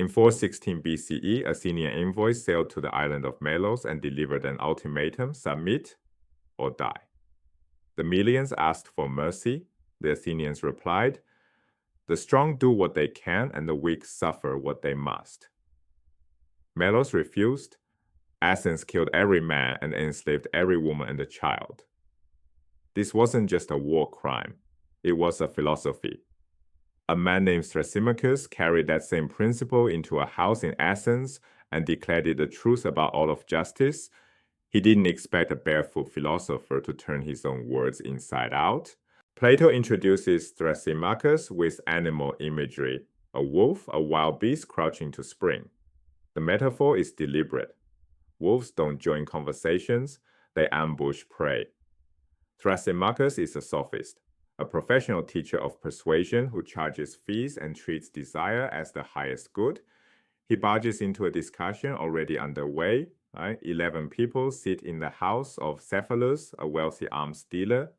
In 416 BCE, Athenian envoys sailed to the island of Melos and delivered an ultimatum: submit or die. The Melians asked for mercy. The Athenians replied, the strong do what they can and the weak suffer what they must. Melos refused. Athens killed every man and enslaved every woman and child. This wasn't just a war crime. It was a philosophy. A man named Thrasymachus carried that same principle into a house in Athens and declared it the truth about all of justice. He didn't expect a barefoot philosopher to turn his own words inside out. Plato introduces Thrasymachus with animal imagery: a wolf, a wild beast crouching to spring. The metaphor is deliberate. Wolves don't join conversations, they ambush prey. Thrasymachus is a sophist, a professional teacher of persuasion who charges fees and treats desire as the highest good. He barges into a discussion already underway. 11 people sit in the house of Cephalus, a wealthy arms dealer.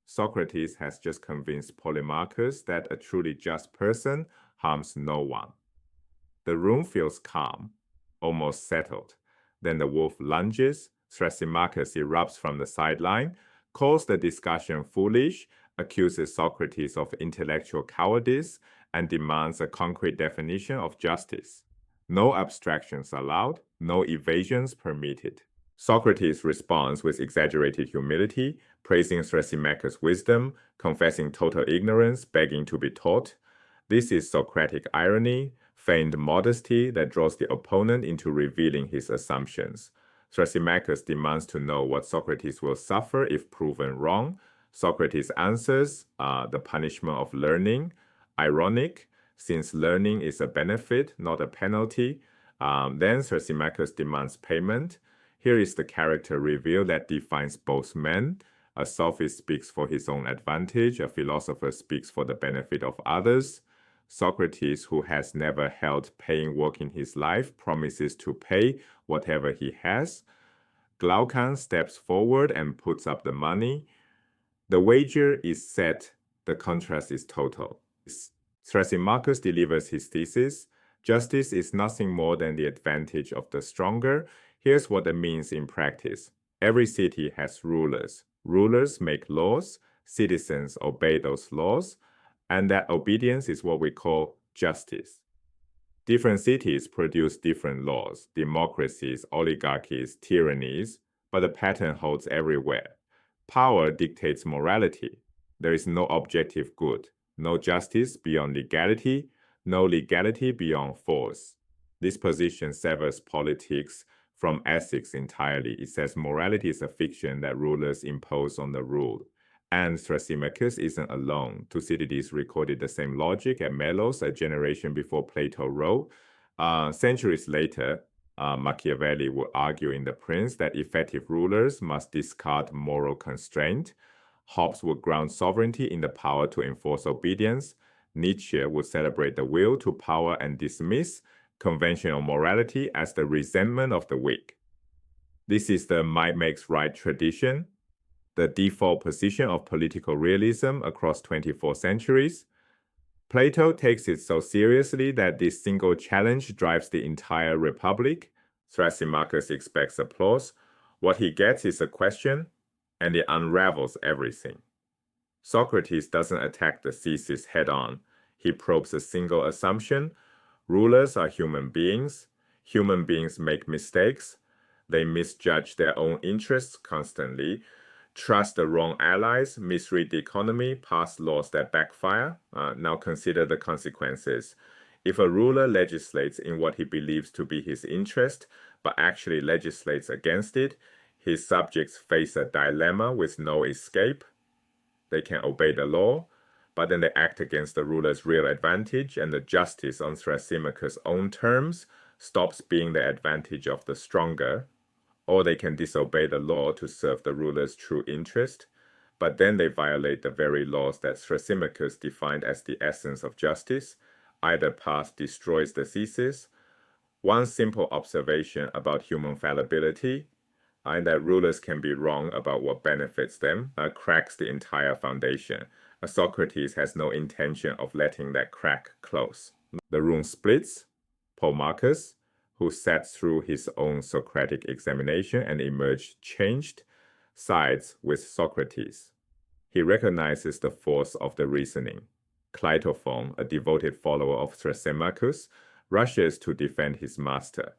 Socrates has just convinced Polemarchus that a truly just person harms no one. The room feels calm, almost settled. Then the wolf lunges. Thrasymachus erupts from the sideline, calls the discussion foolish, accuses Socrates of intellectual cowardice, and demands a concrete definition of justice. No abstractions allowed, no evasions permitted. Socrates responds with exaggerated humility, praising Thrasymachus' wisdom, confessing total ignorance, begging to be taught. This is Socratic irony, feigned modesty that draws the opponent into revealing his assumptions. Thrasymachus demands to know what Socrates will suffer if proven wrong. Socrates answers, the punishment of learning. Ironic, since learning is a benefit, not a penalty. Then Thrasymachus demands payment. Here is the character reveal that defines both men. A sophist speaks for his own advantage. A philosopher speaks for the benefit of others. Socrates, who has never held paying work in his life, promises to pay whatever he has. Glaucon steps forward and puts up the money. The wager is set. The contrast is total. Thrasymachus delivers his thesis. Justice is nothing more than the advantage of the stronger. Here's what it means in practice. Every city has rulers. Rulers make laws. Citizens obey those laws. And that obedience is what we call justice. Different cities produce different laws, democracies, oligarchies, tyrannies, but the pattern holds everywhere. Power dictates morality. There is no objective good, no justice beyond legality, no legality beyond force. This position severs politics from ethics entirely. It says morality is a fiction that rulers impose on the ruled. And Thrasymachus isn't alone. Thucydides recorded the same logic at Melos, a generation before Plato wrote. Centuries later, Machiavelli would argue in The Prince that effective rulers must discard moral constraint. Hobbes would ground sovereignty in the power to enforce obedience. Nietzsche would celebrate the will to power and dismiss conventional morality as the resentment of the weak. This is the might makes right tradition, the default position of political realism across 24 centuries. Plato takes it so seriously that this single challenge drives the entire republic. Thrasymachus expects applause. What he gets is a question, and it unravels everything. Socrates doesn't attack the thesis head-on. He probes a single assumption. Rulers are human beings. Human beings make mistakes. They misjudge their own interests constantly, trust the wrong allies, misread the economy, pass laws that backfire. Now consider the consequences. If a ruler legislates in what he believes to be his interest, but actually legislates against it, his subjects face a dilemma with no escape. They can obey the law, but then they act against the ruler's real advantage, and the justice on Thrasymachus' own terms stops being the advantage of the stronger. Or they can disobey the law to serve the ruler's true interest, but then they violate the very laws that Thrasymachus defined as the essence of justice. Either path destroys the thesis. One simple observation about human fallibility, and that rulers can be wrong about what benefits them, cracks the entire foundation. Socrates has no intention of letting that crack close. The room splits. Marcus, who sat through his own Socratic examination and emerged changed sides with Socrates. He recognizes the force of the reasoning. Cleitophon, a devoted follower of Thrasymachus, rushes to defend his master.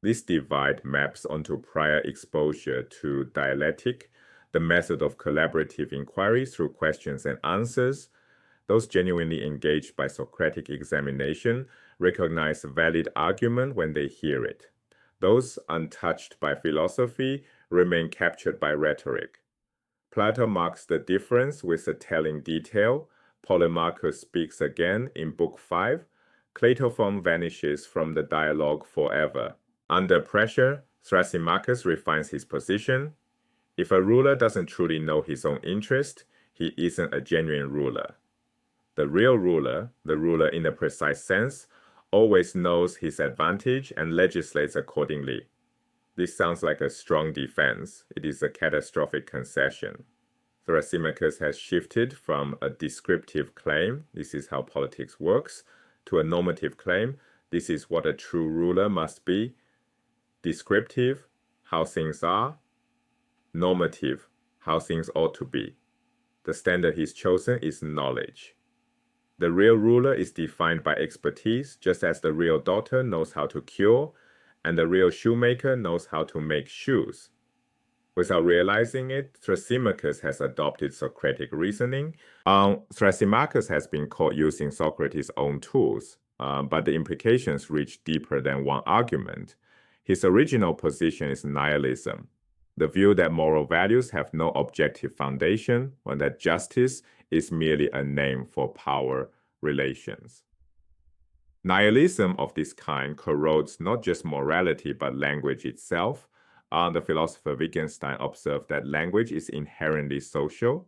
This divide maps onto prior exposure to dialectic, the method of collaborative inquiry through questions and answers. Those genuinely engaged by Socratic examination recognize valid argument when they hear it. Those untouched by philosophy remain captured by rhetoric. Plato marks the difference with a telling detail. Polemarchus speaks again in Book 5. Cleitophon vanishes from the dialogue forever. Under pressure, Thrasymachus refines his position. If a ruler doesn't truly know his own interest, he isn't a genuine ruler. The real ruler, the ruler in a precise sense, always knows his advantage and legislates accordingly. This sounds like a strong defense. It is a catastrophic concession. Thrasymachus has shifted from a descriptive claim, this is how politics works, to a normative claim, this is what a true ruler must be. Descriptive, how things are. Normative, how things ought to be. The standard he's chosen is knowledge. The real ruler is defined by expertise, just as the real doctor knows how to cure, and the real shoemaker knows how to make shoes. Without realizing it, Thrasymachus has adopted Socratic reasoning. Thrasymachus has been caught using Socrates' own tools, but the implications reach deeper than one argument. His original position is nihilism, the view that moral values have no objective foundation, or that justice is merely a name for power relations. Nihilism of this kind corrodes not just morality but language itself. The philosopher Wittgenstein observed that language is inherently social.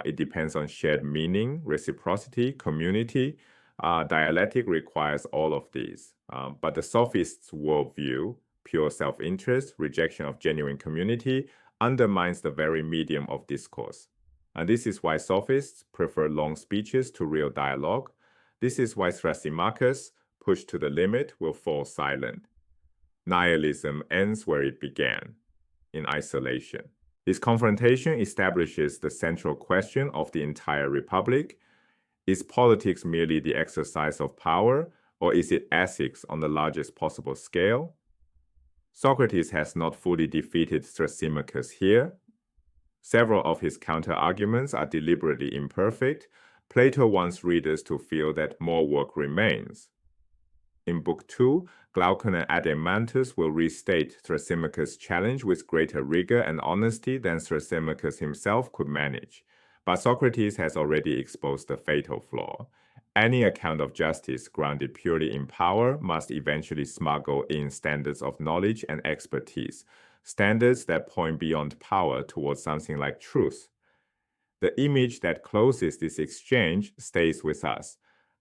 It depends on shared meaning, reciprocity, community. Dialectic requires all of these. But the sophist's worldview, pure self-interest, rejection of genuine community, undermines the very medium of discourse. And this is why sophists prefer long speeches to real dialogue. This is why Thrasymachus, pushed to the limit, will fall silent. Nihilism ends where it began, in isolation. This confrontation establishes the central question of the entire republic. Is politics merely the exercise of power, or is it ethics on the largest possible scale? Socrates has not fully defeated Thrasymachus here. Several of his counter-arguments are deliberately imperfect. Plato wants readers to feel that more work remains. In Book 2, Glaucon and Adeimantus will restate Thrasymachus' challenge with greater rigor and honesty than Thrasymachus himself could manage. But Socrates has already exposed the fatal flaw. Any account of justice grounded purely in power must eventually smuggle in standards of knowledge and expertise, standards that point beyond power towards something like truth. The image that closes this exchange stays with us.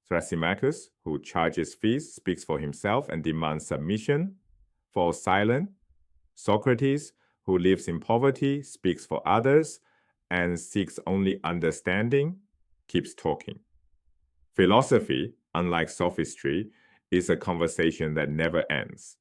Thrasymachus, who charges fees, speaks for himself and demands submission, falls silent. Socrates, who lives in poverty, speaks for others, and seeks only understanding, keeps talking. Philosophy, unlike sophistry, is a conversation that never ends.